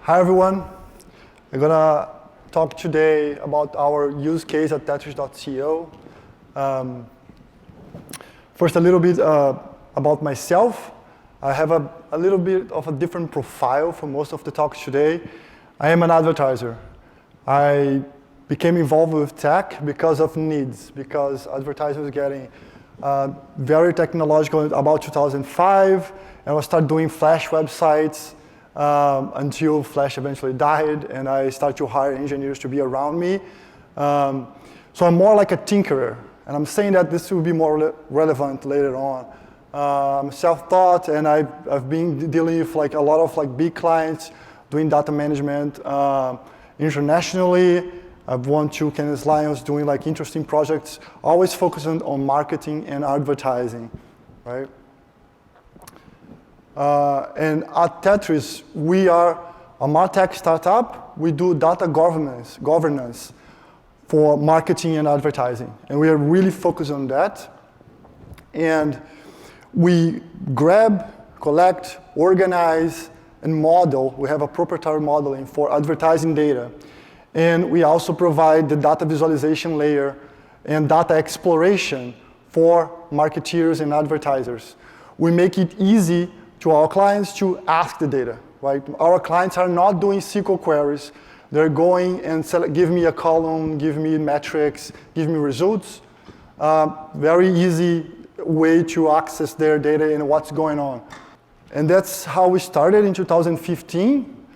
Hi everyone. I'm gonna talk today about our use case at Tetris.co. First, a little bit about myself. I have a little bit of a different profile from most of the talks today. I am an advertiser. I became involved with tech because of needs, because advertising was getting very technological about 2005, and I started doing Flash websites until Flash eventually died, and I started to hire engineers to be around me. So I'm more like a tinkerer, and I'm saying that this will be more relevant later on. I'm self-taught, and I've been dealing with like a lot of big clients doing data management internationally. I've won 2 Cannes Lions doing like interesting projects, always focusing on marketing and advertising, right? And at Tetris, we are a MarTech startup. We do data governance for marketing and advertising. And we are really focused on that. And we grab, collect, organize, and model. We have a proprietary modeling for advertising data. And we also provide the data visualization layer and data exploration for marketeers and advertisers. We make it easy to our clients to ask the data, right? Our clients are not doing SQL queries. They're going and give me a column, give me metrics, give me results. Very easy way to access their data and what's going on. And that's how we started in 2015.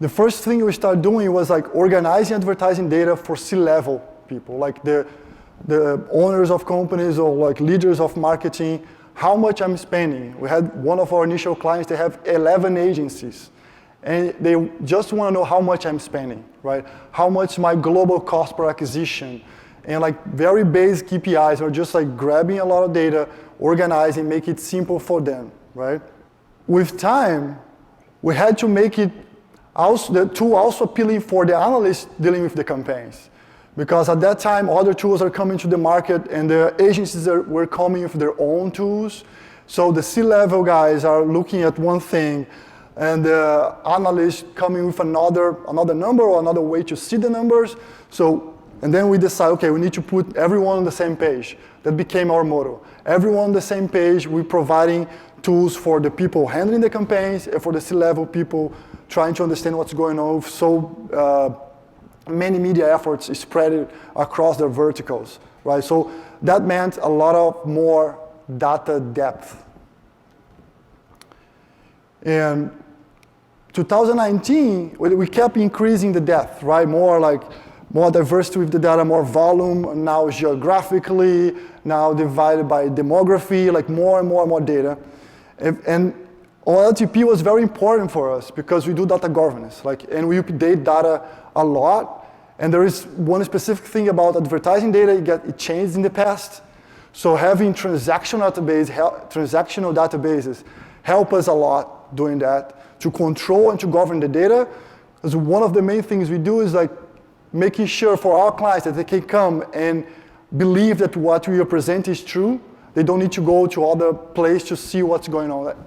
The first thing we started doing was like organizing advertising data for C-level people, like the owners of companies or like leaders of marketing, how much I'm spending. We had one of our initial clients, they have 11 agencies. And they just want to know how much I'm spending, right? How much my global cost per acquisition. And like very basic KPIs, or just like grabbing a lot of data, organizing, make it simple for them, right? With time, we had to make it also, the tool also appealing for the analysts dealing with the campaigns. Because at that time, other tools are coming to the market and the agencies were coming with their own tools. So the C-level guys are looking at one thing and the analysts coming with another number or another way to see the numbers. And then we decide, okay, we need to put everyone on the same page. That became our motto. Everyone on the same page, we're providing tools for the people handling the campaigns and for the C-level people trying to understand what's going on. So many media efforts spread across their verticals, right? So that meant a lot of more data depth. In 2019, we kept increasing the depth, right? More diversity with the data, more volume, now geographically, now divided by demography, like more and more data. And OLTP was very important for us because we do data governance, and we update data a lot. And there is one specific thing about advertising data, it changed in the past. So having transactional databases help us a lot doing that, to control and to govern the data. Because one of the main things we do is like making sure for our clients that they can come and believe that what we represent is true. They don't need to go to other place to see what's going on.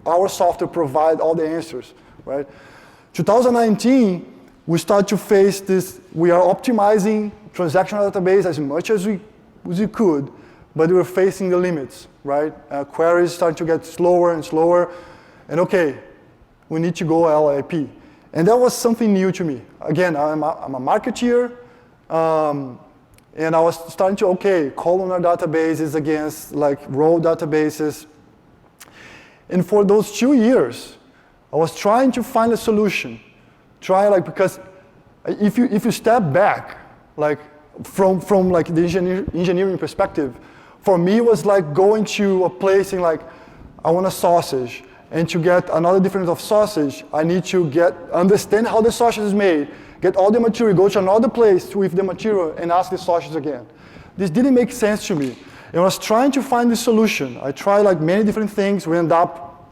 Our software provides all the answers, right? 2019, we start to face this. We are optimizing transactional database as much as we could, but we were facing the limits, right? Queries start to get slower and slower, and okay, we need to go OLAP. And that was something new to me. Again, I'm a marketeer, and I was starting to, columnar databases against like row databases. And for those 2 years, I was trying to find a solution. Because if you step back, like from like the engineering perspective, for me it was like going to a place and like, I want a sausage. And to get another difference of sausage, I need to understand how the sausage is made, get all the material, go to another place with the material and ask the sausage again. This didn't make sense to me. And I was trying to find the solution. I tried like many different things. We ended up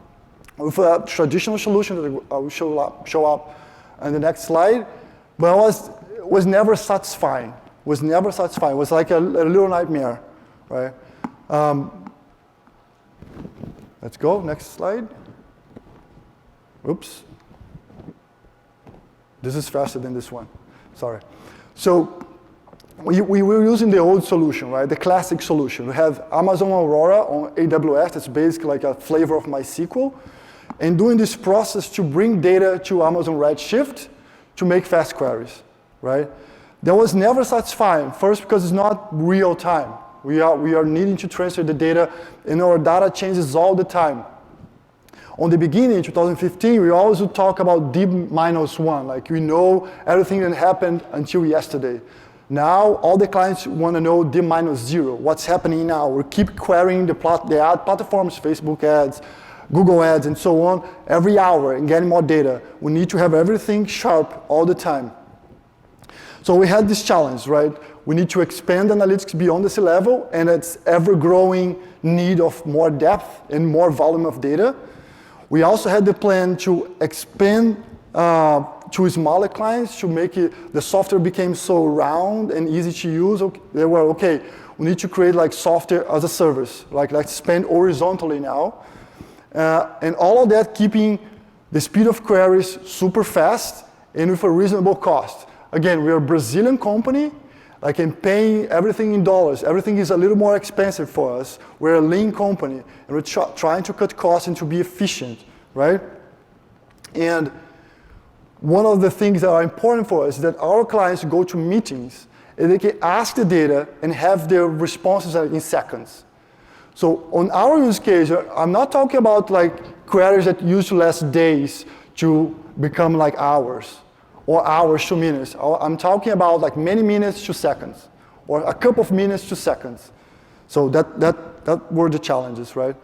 with a traditional solution that I will show up on the next slide, but it was never satisfying. It was like a little nightmare, right? Let's go, next slide. Oops. This is faster than this one, sorry. So we were using the old solution, right? The classic solution. We have Amazon Aurora on AWS, that's basically like a flavor of MySQL, and doing this process to bring data to Amazon Redshift to make fast queries, right? That was never satisfying. First, because it's not real time. We are needing to transfer the data, and our data changes all the time. On the beginning, in 2015, we always would talk about D-1, like we know everything that happened until yesterday. Now, all the clients want to know D-0, what's happening now. We keep querying the ad platforms, Facebook ads, Google ads, and so on, every hour and getting more data. We need to have everything sharp all the time. So we had this challenge, right? We need to expand analytics beyond the C-level, and it's ever-growing need of more depth and more volume of data. We also had the plan to expand to smaller clients to make the software became so round and easy to use. They were, okay, we need to create like software as a service, like let's expand horizontally now. And all of that keeping the speed of queries super fast and with a reasonable cost. Again, we're a Brazilian company, like in paying everything in dollars. Everything is a little more expensive for us. We're a lean company, and we're trying to cut costs and to be efficient, right? And one of the things that are important for us is that our clients go to meetings, and they can ask the data and have their responses in seconds. So on our use case, I'm not talking about like queries that used to last days to become like hours, or hours to minutes. I'm talking about like many minutes to seconds, or a couple of minutes to seconds. So that were the challenges, right?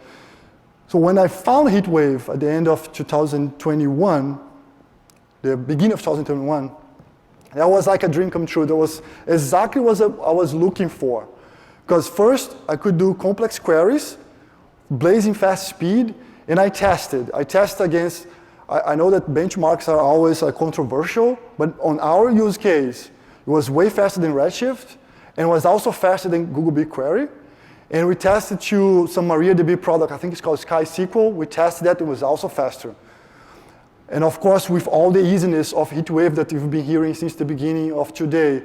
So when I found HeatWave at the end of 2021, the beginning of 2021, that was like a dream come true. That was exactly what I was looking for. Because first, I could do complex queries, blazing fast speed, and I tested. I tested against, I know that benchmarks are always controversial, but on our use case, it was way faster than Redshift, and it was also faster than Google BigQuery. And we tested to some MariaDB product, I think it's called SkySQL. We tested that, it was also faster. And of course, with all the easiness of HeatWave that you've been hearing since the beginning of today,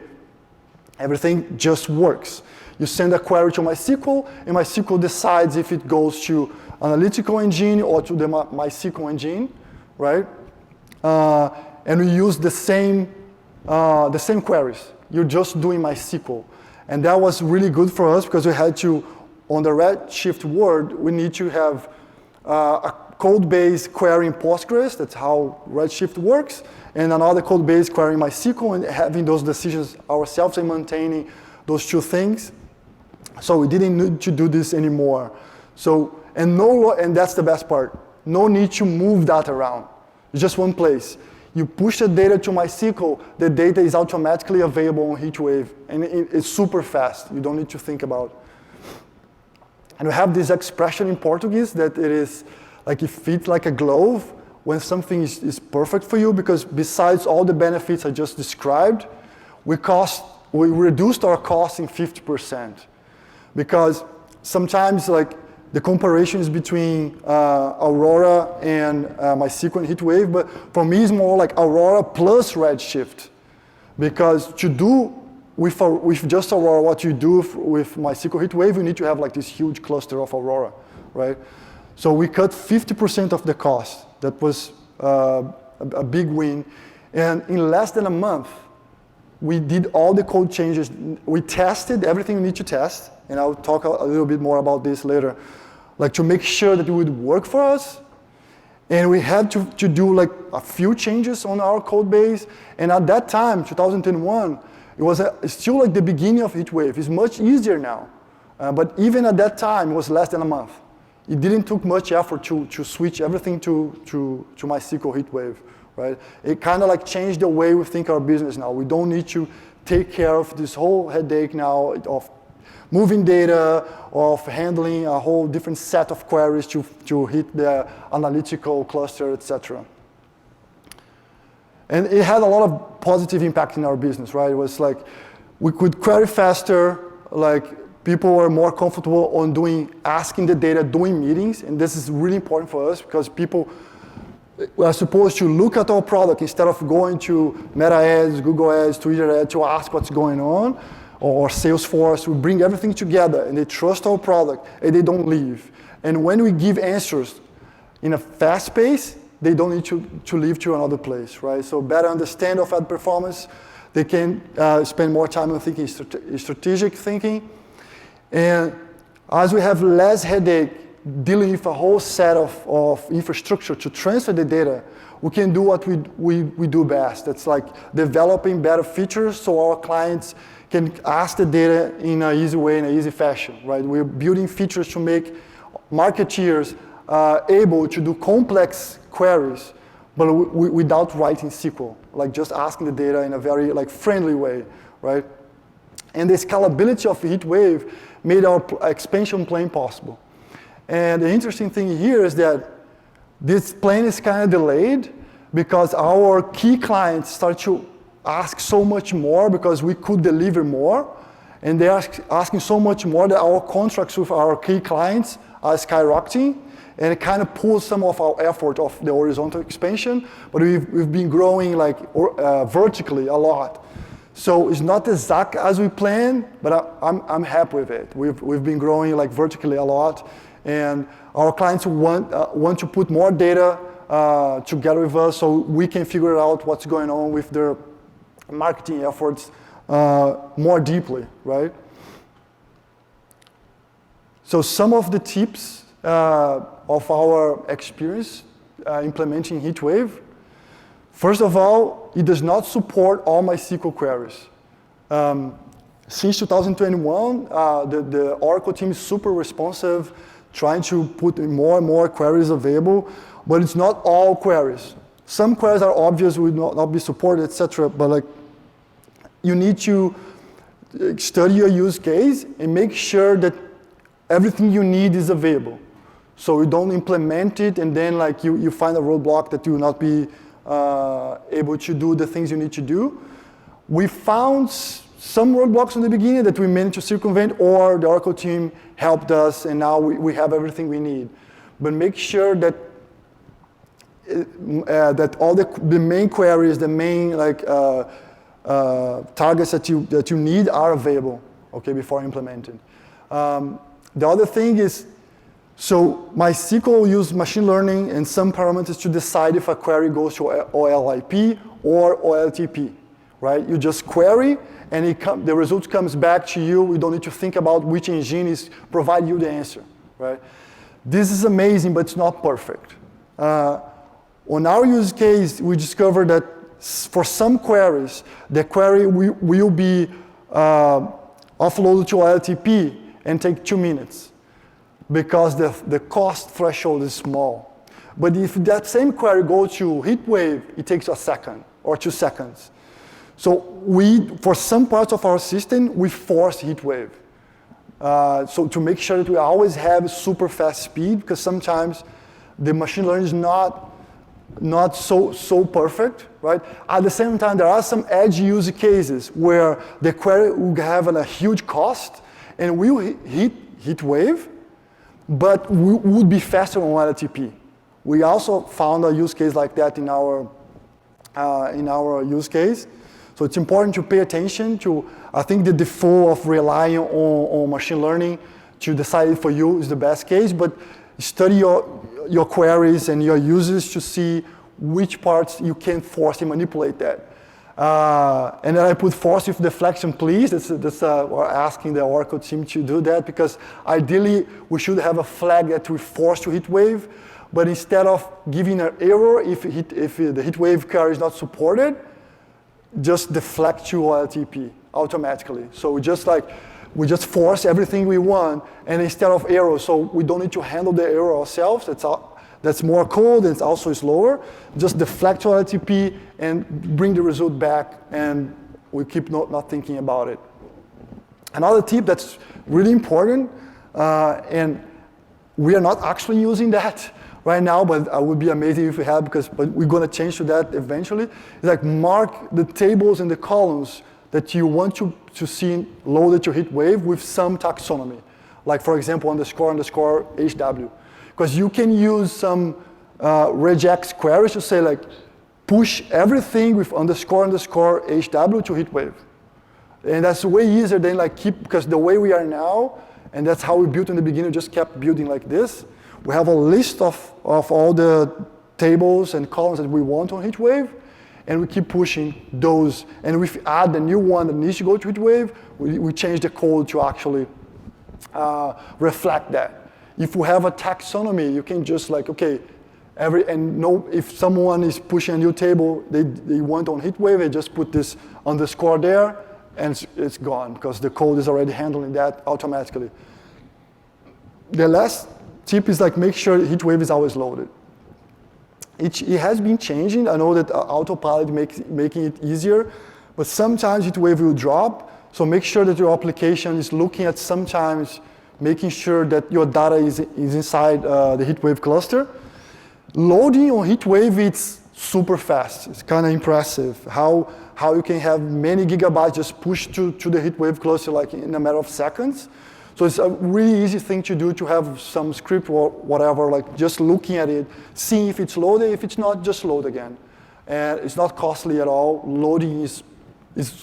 everything just works. You send a query to MySQL, and MySQL decides if it goes to analytical engine or to the MySQL engine, right? And we use the same queries. You're just doing MySQL. And that was really good for us because we had to, on the Redshift world, we need to have a code base querying Postgres, that's how Redshift works, and another code base querying MySQL and having those decisions ourselves and maintaining those two things. So we didn't need to do this anymore. So, and that's the best part. No need to move that around. It's just one place. You push the data to MySQL, the data is automatically available on HeatWave, and it's super fast. You don't need to think about it. And we have this expression in Portuguese that it is like it fits like a glove when something is perfect for you, because besides all the benefits I just described, we reduced our cost in 50%. Because sometimes like the comparisons between Aurora and MySQL and HeatWave, but for me it's more like Aurora plus Redshift. Because to do with just Aurora what you do with MySQL HeatWave, you need to have like this huge cluster of Aurora, right? So we cut 50% of the cost. That was a big win. And in less than a month, we did all the code changes. We tested everything we need to test, and I'll talk a little bit more about this later, like to make sure that it would work for us. And we had to do like a few changes on our code base. And at that time, 2001, it was still like the beginning of HeatWave. It's much easier now. But even at that time, it was less than a month. It didn't take much effort to switch everything to MySQL HeatWave, right? It kind of like changed the way we think our business now. We don't need to take care of this whole headache now of moving data, of handling a whole different set of queries to hit the analytical cluster, etc. And it had a lot of positive impact in our business, right? It was like we could query faster, like people were more comfortable on asking the data, doing meetings, and this is really important for us because people we are supposed to look at our product instead of going to Meta Ads, Google Ads, Twitter Ads to ask what's going on, or Salesforce. We bring everything together, and they trust our product, and they don't leave. And when we give answers in a fast pace, they don't need to leave to another place, right? So better understand of ad performance. They can spend more time on thinking, strategic thinking. And as we have less headache dealing with a whole set of infrastructure to transfer the data, we can do what we do best. It's like developing better features so our clients can ask the data in an easy way, in an easy fashion, right? We're building features to make marketeers able to do complex queries, but without writing SQL, like just asking the data in a very friendly way, right? And the scalability of HeatWave made our expansion plan possible. And the interesting thing here is that this plan is kind of delayed because our key clients start to ask so much more because we could deliver more. And they're asking so much more that our contracts with our key clients are skyrocketing. And it kind of pulls some of our effort of the horizontal expansion. But we've been growing vertically a lot. So it's not exact as we planned, but I'm happy with it. We've been growing vertically a lot. And our clients want to put more data together with us so we can figure out what's going on with their marketing efforts more deeply, right? So some of the tips of our experience implementing HeatWave. First of all, it does not support all MySQL queries. Since 2021, the Oracle team is super responsive, trying to put more and more queries available, but it's not all queries. Some queries are obvious, will not be supported, etc. But you need to study your use case and make sure that everything you need is available. So you don't implement it and then you find a roadblock that you will not be able to do the things you need to do. We found some roadblocks in the beginning that we managed to circumvent, or the Oracle team helped us, and now we have everything we need. But make sure that that all the main queries, the main targets that you need are available, okay, before implementing. The other thing is, so MySQL uses machine learning and some parameters to decide if a query goes to OLAP or OLTP, right? You just query, and the result comes back to you. We don't need to think about which engine is provide you the answer, right? This is amazing, but it's not perfect. On our use case, we discovered that for some queries, the query will be offloaded to OLTP and take 2 minutes because the cost threshold is small. But if that same query goes to HeatWave, it takes a second or 2 seconds. So for some parts of our system, we force HeatWave. So to make sure that we always have super fast speed, because sometimes the machine learning is not so perfect, right? At the same time, there are some edge use cases where the query will have a huge cost, and we will hit HeatWave, but we would be faster on OLTP. We also found a use case like that in our use case. So it's important to pay attention to, I think the default of relying on machine learning to decide for you is the best case, but study your queries and your users to see which parts you can force and manipulate that. And then I put force with deflection, please. We're asking the Oracle team to do that, because ideally we should have a flag that we force to HeatWave, but instead of giving an error if the HeatWave query is not supported, just deflect to OLTP automatically. So we just force everything we want, and instead of error, so we don't need to handle the error ourselves. That's more code, and it's also slower. Just deflect to OLTP and bring the result back, and we keep not thinking about it. Another tip that's really important, and we are not actually using that right now, but I would be amazing if we had, but we're going to change to that eventually. It's mark the tables and the columns that you want to see loaded to HeatWave with some taxonomy. Like, for example, __HW. Because you can use some regex queries to say like, push everything with underscore underscore HW to HeatWave. And that's way easier than like because the way we are now, and that's how we built in the beginning, just kept building like this. We have a list of all the tables and columns that we want on HeatWave, and we keep pushing those. And if we add a new one that needs to go to HeatWave, we change the code to actually reflect that. If we have a taxonomy, you can just like, okay, if someone is pushing a new table they want on HeatWave, they just put this underscore there, and it's gone because the code is already handling that automatically. The last tip is like make sure HeatWave is always loaded. It has been changing. I know that autopilot making it easier, but sometimes HeatWave will drop. So make sure that your application is looking at sometimes making sure that your data is inside the HeatWave cluster. Loading on HeatWave, it's super fast. It's kind of impressive how you can have many gigabytes just pushed to the HeatWave cluster like in a matter of seconds. So it's a really easy thing to do to have some script or whatever, like just looking at it, seeing if it's loaded. If it's not, just load again. And it's not costly at all. Loading is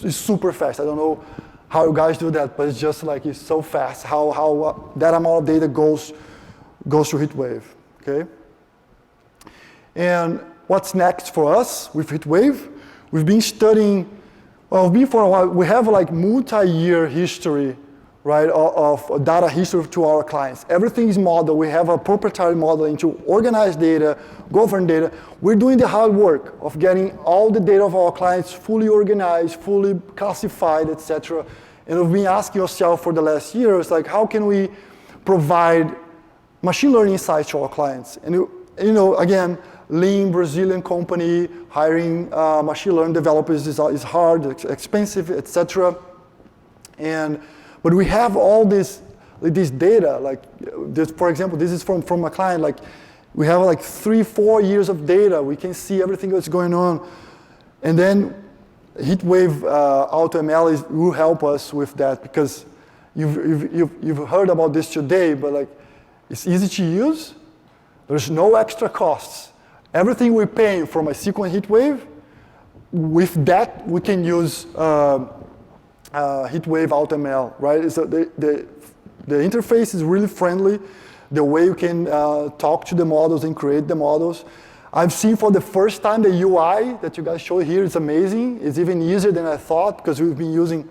super fast. I don't know how you guys do that, but it's just like it's so fast how that amount of data goes to HeatWave, okay? And what's next for us with HeatWave? We've been studying, well, for a while, we have like multi-year history, right, of data history to our clients. Everything is modeled. We have a proprietary modeling to organize data, govern data. We're doing the hard work of getting all the data of our clients fully organized, fully classified, etc. And we've been asking ourselves for the last years, like, how can we provide machine learning insights to our clients? And you know, again, lean Brazilian company, hiring machine learning developers is hard, it's expensive, etc. But we have all this data, like this, for example, this is from a client, like we have like 3-4 years of data. We can see everything that's going on. And then HeatWave Auto ML will help us with that because you've heard about this today, but like it's easy to use. There's no extra costs. Everything we're paying for MySQL HeatWave, with that we can use HeatWave Auto ML, right? So the interface is really friendly. The way you can talk to the models and create the models. I've seen for the first time the UI that you guys show here is amazing. It's even easier than I thought because we've been using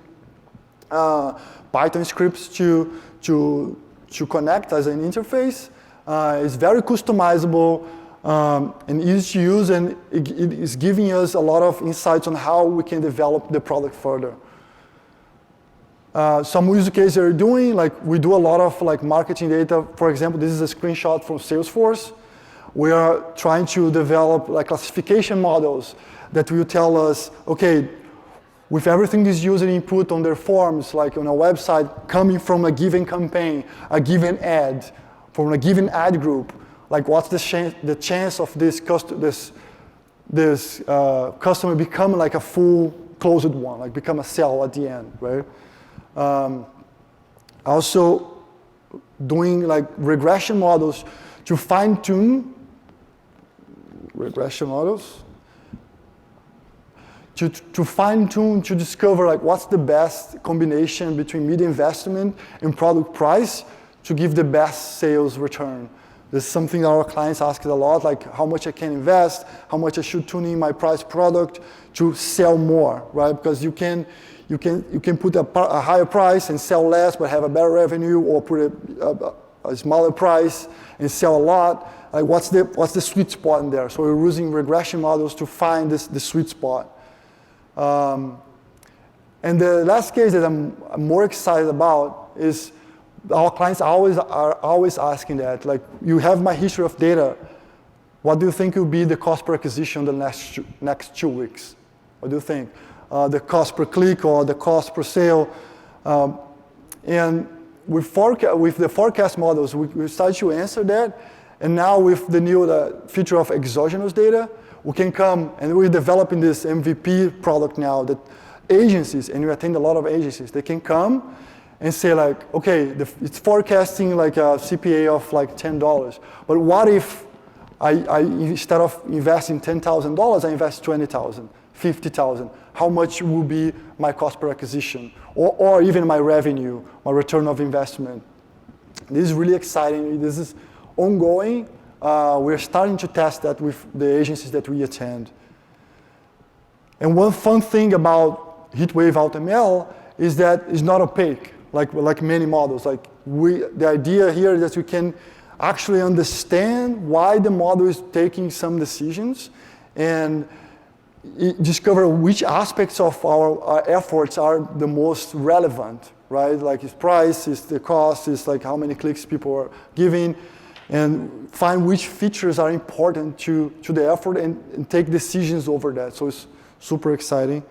Python scripts to connect as an interface. It's very customizable and easy to use, and it is giving us a lot of insights on how we can develop the product further. Some use cases we're doing, like we do a lot of like marketing data. For example, this is a screenshot from Salesforce. We are trying to develop like classification models that will tell us, okay, with everything this user input on their forms, like on a website, coming from a given campaign, a given ad, from a given ad group, like what's the chance of this customer become like a full closed one, like become a sell at the end, right? Also doing like regression models to fine-tune to fine-tune to discover like what's the best combination between media investment and product price to give the best sales return. This is something our clients ask a lot, like how much I can invest, how much I should tune in my price product to sell more, right? Because you can put a higher price and sell less but have a better revenue, or put a smaller price and sell a lot. Like what's the sweet spot in there? So we're using regression models to find the sweet spot. And the last case that I'm more excited about is our clients are always asking that. Like, you have my history of data. What do you think will be the cost per acquisition the next 2 weeks? What do you think? The cost per click or the cost per sale? And with the forecast models, we started to answer that. And now with the new feature of exogenous data, we can come, and we're developing this MVP product now that agencies, and we attend a lot of agencies, they can come and say like, okay, it's forecasting like a CPA of like $10, but what if instead of investing $10,000, I invest $20,000, $50,000. How much will be my cost per acquisition, or even my revenue, my return of investment? This is really exciting. This is ongoing. We're starting to test that with the agencies that we attend. And one fun thing about HeatWave AutoML is that it's not opaque, like many models. The idea here is that you can actually understand why the model is taking some decisions and discover which aspects of our efforts are the most relevant, right? Like its price, it's the cost, it's like how many clicks people are giving, and find which features are important to the effort and take decisions over that. So it's super exciting.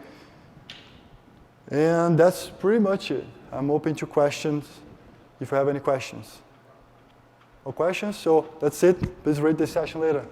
And that's pretty much it. I'm open to questions if you have any questions. No questions? So that's it. Please rate this session later.